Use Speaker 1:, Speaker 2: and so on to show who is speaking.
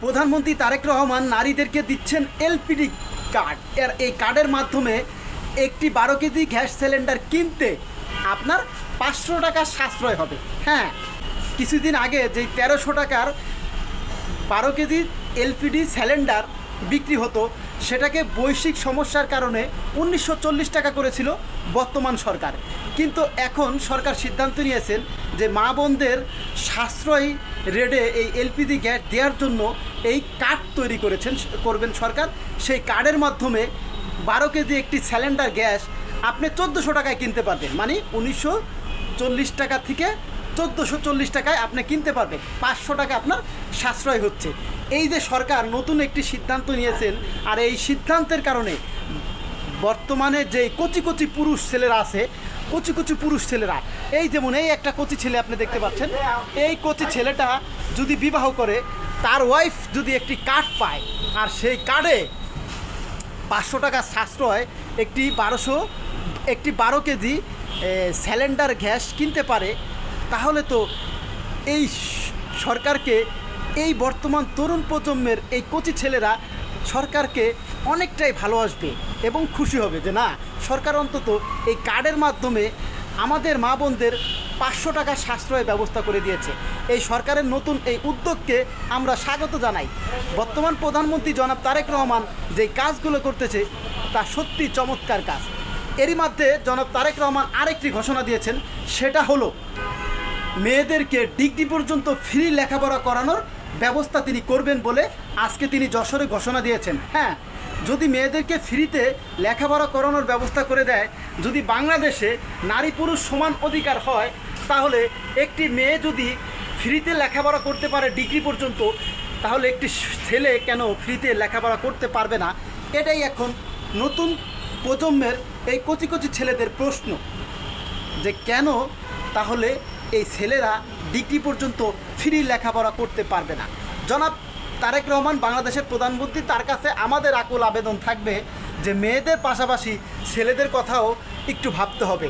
Speaker 1: প্রধানমন্ত্রী তারেক রহমান নারীদেরকে দিচ্ছেন এলপিডি কার্ড। এই কার্ডের মাধ্যমে একটি 12 কেজি গ্যাস সিলিন্ডার কিনতে আপনার 500 টাকা সাশ্রয় হবে। হ্যাঁ, কিছুদিন আগে যেই 1300 টাকার 12 কেজি এলপিডি সিলিন্ডার বিক্রি হতো, সেটাকে বৈশ্বিক সমস্যার কারণে 1940 টাকা করেছিল বর্তমান সরকার। কিন্তু এখন সরকার সিদ্ধান্ত নিয়েছেন যে মা বোনদের সাশ্রয়ী রেটে এই এলপিজি গ্যাস দেওয়ার জন্য এই কার্ড তৈরি করবেন সরকার। সেই কার্ডের মাধ্যমে 12 কেজি একটি সিলিন্ডার গ্যাস আপনি 1400 টাকায় কিনতে পারবেন, মানে 1940 টাকা থেকে 1440 টাকায় আপনি কিনতে পারবেন। 500 টাকা আপনার সাশ্রয় হচ্ছে। এই যে সরকার নতুন একটি সিদ্ধান্ত নিয়েছেন, আর এই সিদ্ধান্তের কারণে বর্তমানে যে কচি কচি পুরুষ ছেলেরা আছে, কচি কচি পুরুষ ছেলেরা, এই যেমন এই একটা কচি ছেলে আপনি দেখতে পাচ্ছেন, এই কচি ছেলেটা যদি বিবাহ করে, তার ওয়াইফ যদি একটি কার্ড পায়, আর সেই কার্ডে 500 টাকা সাশ্রয় একটি 12 কেজি সিলিন্ডার গ্যাস কিনতে পারে, তাহলে তো এই সরকারকে, এই বর্তমান তরুণ প্রজন্মের এই কচি ছেলেরা সরকারকে অনেকটাই ভালোবাসবে এবং খুশি হবে যে না, সরকার অন্তত এই কার্ডের মাধ্যমে আমাদের মা বোনদের 500 টাকা সাশ্রয়ের ব্যবস্থা করে দিয়েছে। এই সরকারের নতুন এই উদ্যোগকে আমরা স্বাগত জানাই। বর্তমান প্রধানমন্ত্রী জনাব তারেক রহমান যে কাজগুলো করতেছে তা সত্যি চমৎকার কাজ। এরই মধ্যে জনাব তারেক রহমান আরেকটি ঘোষণা দিয়েছেন, সেটা হলো মেয়েদেরকে ডিগ্রি পর্যন্ত ফ্রি লেখাপড়া করানোর ব্যবস্থা তিনি করবেন বলে আজকে তিনি যশোরে ঘোষণা দিয়েছেন। হ্যাঁ, যদি মেয়েদেরকে ফ্রিতে লেখাপড়া করানোর ব্যবস্থা করে দেয়, যদি বাংলাদেশে নারী পুরুষ সমান অধিকার হয়, তাহলে একটি মেয়ে যদি ফ্রিতে লেখাপড়া করতে পারে ডিগ্রি পর্যন্ত, তাহলে একটি ছেলে কেন ফ্রিতে লেখাপড়া করতে পারবে না? এটাই এখন নতুন প্রজন্মের এই কচি কচি ছেলেদের প্রশ্ন, যে কেন তাহলে এই ছেলেরা ডিগ্রি পর্যন্ত ফ্রি লেখাপড়া করতে পারবে না। জনাব তারেক রহমান বাংলাদেশের প্রধানমন্ত্রী, তার কাছে আমাদের আকুল আবেদন থাকবে যে মেয়েদের পাশাপাশি ছেলেদের কথাও একটু ভাবতে হবে।